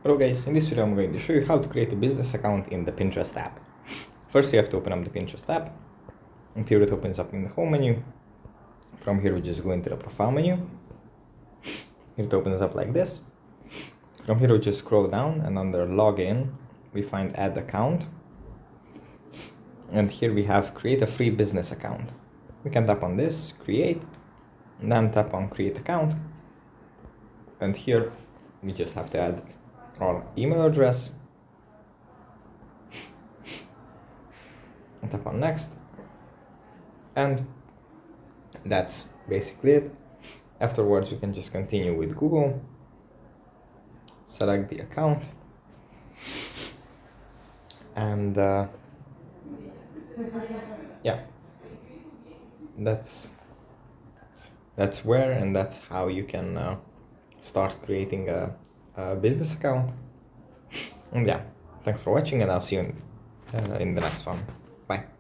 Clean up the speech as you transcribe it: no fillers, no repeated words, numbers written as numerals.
Hello guys, in this video I'm going to show you how to create a business account in the Pinterest app. First you have to open up the Pinterest app, and here it opens up in the home menu. From here we just go into the profile menu. Here it opens up like this. From here we just scroll down, and under login we find add account. And here we have create a free business account. We can tap on this, create, and then tap on create account. And here we just have to add our email address and tap on next, and that's basically it. Afterwards we can just continue with Google, select the account, and yeah, that's where and that's how you can start creating a business account. And yeah, thanks for watching, and I'll see you in the next one. Bye.